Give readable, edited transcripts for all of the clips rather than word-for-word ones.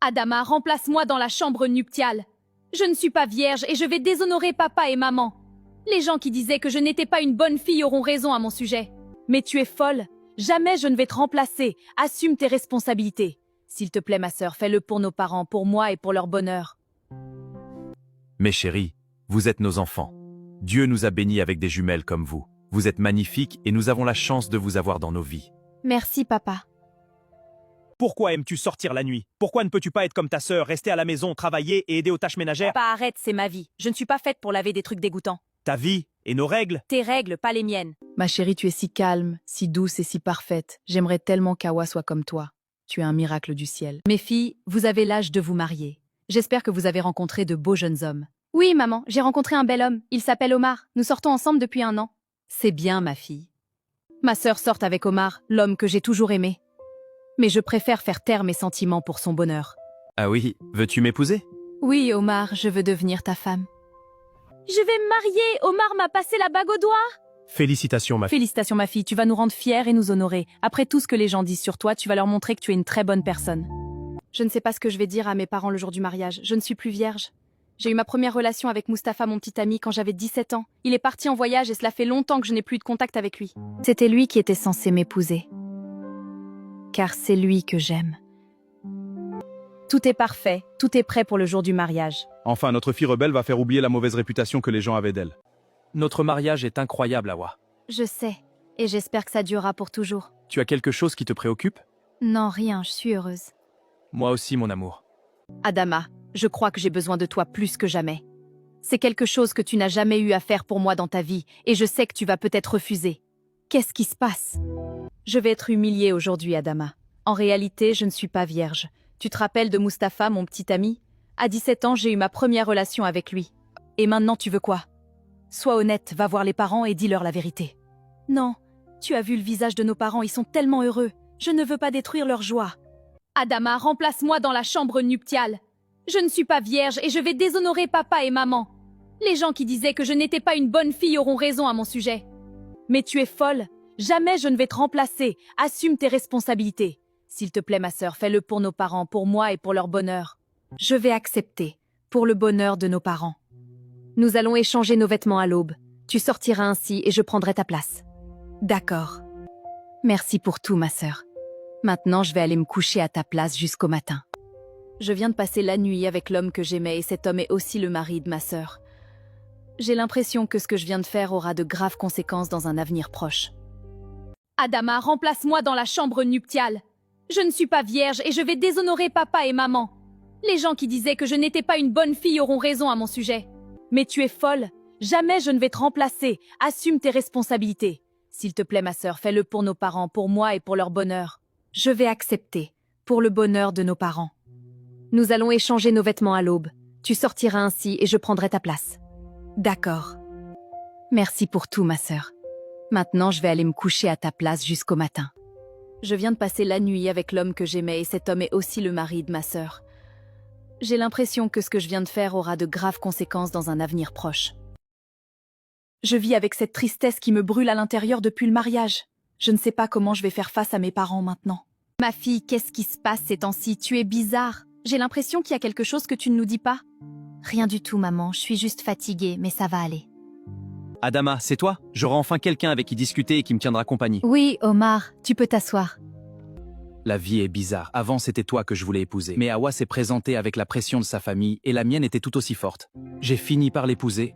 Adama, remplace-moi dans la chambre nuptiale. Je ne suis pas vierge et je vais déshonorer papa et maman. Les gens qui disaient que je n'étais pas une bonne fille auront raison à mon sujet. Mais tu es folle. Jamais je ne vais te remplacer. Assume tes responsabilités. S'il te plaît, ma sœur, fais-le pour nos parents, pour moi et pour leur bonheur. Mes chéris, vous êtes nos enfants. Dieu nous a bénis avec des jumelles comme vous. Vous êtes magnifiques et nous avons la chance de vous avoir dans nos vies. Merci, papa. Pourquoi aimes-tu sortir la nuit? Pourquoi ne peux-tu pas être comme ta sœur, rester à la maison, travailler et aider aux tâches ménagères? Papa, arrête, c'est ma vie. Je ne suis pas faite pour laver des trucs dégoûtants. Ta vie et nos règles? Tes règles, pas les miennes. Ma chérie, tu es si calme, si douce et si parfaite. J'aimerais tellement qu'Awa soit comme toi. Tu es un miracle du ciel. Mes filles, vous avez l'âge de vous marier. J'espère que vous avez rencontré de beaux jeunes hommes. Oui, maman, j'ai rencontré un bel homme. Il s'appelle Omar. Nous sortons ensemble depuis 1 an. C'est bien, ma fille. Ma sœur sort avec Omar, l'homme que j'ai toujours aimé. Mais je préfère faire taire mes sentiments pour son bonheur. Ah oui, veux-tu m'épouser? Oui, Omar, je veux devenir ta femme. Je vais me marier. Omar m'a passé la bague au doigt. Félicitations, ma fille. Félicitations, ma fille, tu vas nous rendre fiers et nous honorer. Après tout ce que les gens disent sur toi, tu vas leur montrer que tu es une très bonne personne. Je ne sais pas ce que je vais dire à mes parents le jour du mariage. Je ne suis plus vierge. J'ai eu ma première relation avec Mustapha, mon petit ami, quand j'avais 17 ans. Il est parti en voyage et cela fait longtemps que je n'ai plus de contact avec lui. C'était lui qui était censé m'épouser. Car c'est lui que j'aime. Tout est parfait, tout est prêt pour le jour du mariage. Enfin, notre fille rebelle va faire oublier la mauvaise réputation que les gens avaient d'elle. Notre mariage est incroyable, Awa. Je sais. Et j'espère que ça durera pour toujours. Tu as quelque chose qui te préoccupe? Non, rien, je suis heureuse. Moi aussi, mon amour. Adama, je crois que j'ai besoin de toi plus que jamais. C'est quelque chose que tu n'as jamais eu à faire pour moi dans ta vie, et je sais que tu vas peut-être refuser. Qu'est-ce qui se passe? Je vais être humiliée aujourd'hui, Adama. En réalité, je ne suis pas vierge. Tu te rappelles de Mustapha, mon petit ami? À 17 ans, j'ai eu ma première relation avec lui. Et maintenant, tu veux quoi? Sois honnête, va voir les parents et dis-leur la vérité. Non, tu as vu le visage de nos parents, ils sont tellement heureux. Je ne veux pas détruire leur joie. Adama, remplace-moi dans la chambre nuptiale. Je ne suis pas vierge et je vais déshonorer papa et maman. Les gens qui disaient que je n'étais pas une bonne fille auront raison à mon sujet. Mais tu es folle. Jamais je ne vais te remplacer. Assume tes responsabilités. S'il te plaît, ma sœur, fais-le pour nos parents, pour moi et pour leur bonheur. Je vais accepter, pour le bonheur de nos parents. Nous allons échanger nos vêtements à l'aube. Tu sortiras ainsi et je prendrai ta place. D'accord. Merci pour tout, ma sœur. Maintenant, je vais aller me coucher à ta place jusqu'au matin. Je viens de passer la nuit avec l'homme que j'aimais et cet homme est aussi le mari de ma sœur. J'ai l'impression que ce que je viens de faire aura de graves conséquences dans un avenir proche. Adama, remplace-moi dans la chambre nuptiale. Je ne suis pas vierge et je vais déshonorer papa et maman. Les gens qui disaient que je n'étais pas une bonne fille auront raison à mon sujet. Mais tu es folle. Jamais je ne vais te remplacer. Assume tes responsabilités. S'il te plaît, ma sœur, fais-le pour nos parents, pour moi et pour leur bonheur. Je vais accepter, pour le bonheur de nos parents. Nous allons échanger nos vêtements à l'aube. Tu sortiras ainsi et je prendrai ta place. D'accord. Merci pour tout, ma sœur. Maintenant, je vais aller me coucher à ta place jusqu'au matin. Je viens de passer la nuit avec l'homme que j'aimais et cet homme est aussi le mari de ma sœur. J'ai l'impression que ce que je viens de faire aura de graves conséquences dans un avenir proche. Je vis avec cette tristesse qui me brûle à l'intérieur depuis le mariage. Je ne sais pas comment je vais faire face à mes parents maintenant. Ma fille, qu'est-ce qui se passe ces temps-ci? Tu es bizarre. J'ai l'impression qu'il y a quelque chose que tu ne nous dis pas. Rien du tout, maman. Je suis juste fatiguée, mais ça va aller. Adama, c'est toi? J'aurai enfin quelqu'un avec qui discuter et qui me tiendra compagnie. Oui, Omar, tu peux t'asseoir. La vie est bizarre. Avant, c'était toi que je voulais épouser. Mais Awa s'est présentée avec la pression de sa famille et la mienne était tout aussi forte. J'ai fini par l'épouser.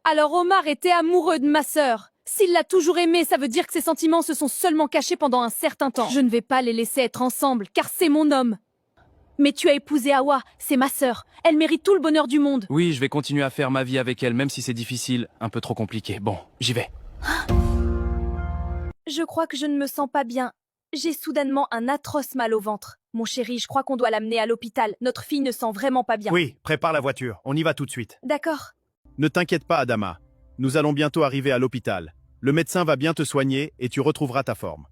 Alors Omar était amoureux de ma sœur. S'il l'a toujours aimée, ça veut dire que ses sentiments se sont seulement cachés pendant un certain temps. Je ne vais pas les laisser être ensemble, car c'est mon homme. Mais tu as épousé Awa, c'est ma sœur. Elle mérite tout le bonheur du monde. Oui, je vais continuer à faire ma vie avec elle, même si c'est difficile, un peu trop compliqué. Bon, j'y vais. Je crois que je ne me sens pas bien. J'ai soudainement un atroce mal au ventre. Mon chéri, je crois qu'on doit l'amener à l'hôpital. Notre fille ne sent vraiment pas bien. Oui, prépare la voiture, on y va tout de suite. D'accord. Ne t'inquiète pas, Adama. Nous allons bientôt arriver à l'hôpital. Le médecin va bien te soigner et tu retrouveras ta forme.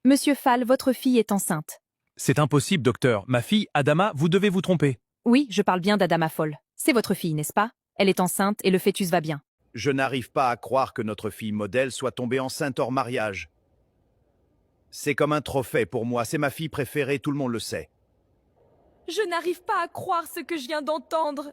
Monsieur Fall, votre fille est enceinte. C'est impossible, docteur. Ma fille, Adama, vous devez vous tromper. Oui, je parle bien d'Adama Fall. C'est votre fille, n'est-ce pas? Elle est enceinte et le fœtus va bien. Je n'arrive pas à croire que notre fille modèle soit tombée enceinte hors mariage. C'est comme un trophée pour moi, c'est ma fille préférée, tout le monde le sait. Je n'arrive pas à croire ce que je viens d'entendre.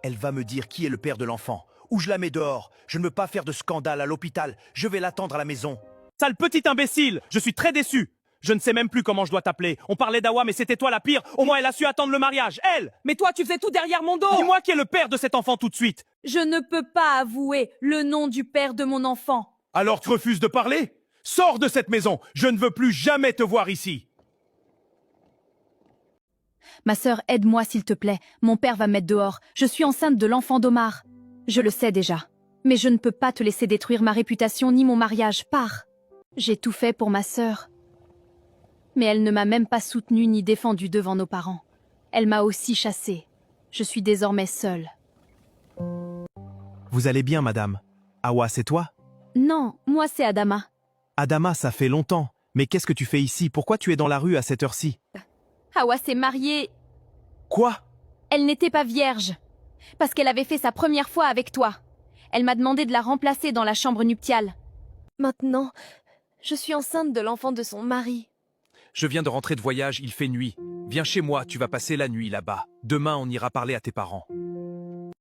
Elle va me dire qui est le père de l'enfant. Ou je la mets dehors. Je ne veux pas faire de scandale à l'hôpital. Je vais l'attendre à la maison. Sale petit imbécile! Je suis très déçu! Je ne sais même plus comment je dois t'appeler. On parlait d'Awa, mais c'était toi la pire. Au moins, elle a su attendre le mariage. Elle! Mais toi, tu faisais tout derrière mon dos. Dis-moi qui est le père de cet enfant tout de suite. Je ne peux pas avouer le nom du père de mon enfant. Alors tu refuses de parler? Sors de cette maison. Je ne veux plus jamais te voir ici. Ma sœur, aide-moi s'il te plaît. Mon père va me mettre dehors. Je suis enceinte de l'enfant d'Omar. Je le sais déjà. Mais je ne peux pas te laisser détruire ma réputation ni mon mariage. Pars. J'ai tout fait pour ma sœur. Mais elle ne m'a même pas soutenue ni défendue devant nos parents. Elle m'a aussi chassée. Je suis désormais seule. Vous allez bien, madame? Awa, c'est toi? Non, moi c'est Adama. Adama, ça fait longtemps. Mais qu'est-ce que tu fais ici? Pourquoi tu es dans la rue à cette heure-ci? Hawa s'est mariée. Quoi? Elle n'était pas vierge. Parce qu'elle avait fait sa première fois avec toi. Elle m'a demandé de la remplacer dans la chambre nuptiale. Maintenant, je suis enceinte de l'enfant de son mari. Je viens de rentrer de voyage, il fait nuit. Viens chez moi, tu vas passer la nuit là-bas. Demain, on ira parler à tes parents.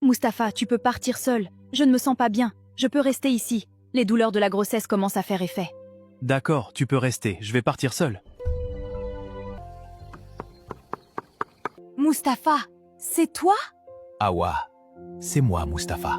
Mustapha, tu peux partir seul. Je ne me sens pas bien. Je peux rester ici. Les douleurs de la grossesse commencent à faire effet. D'accord, tu peux rester. Je vais partir seul. Mustapha, c'est toi? Awa, c'est moi, Mustapha.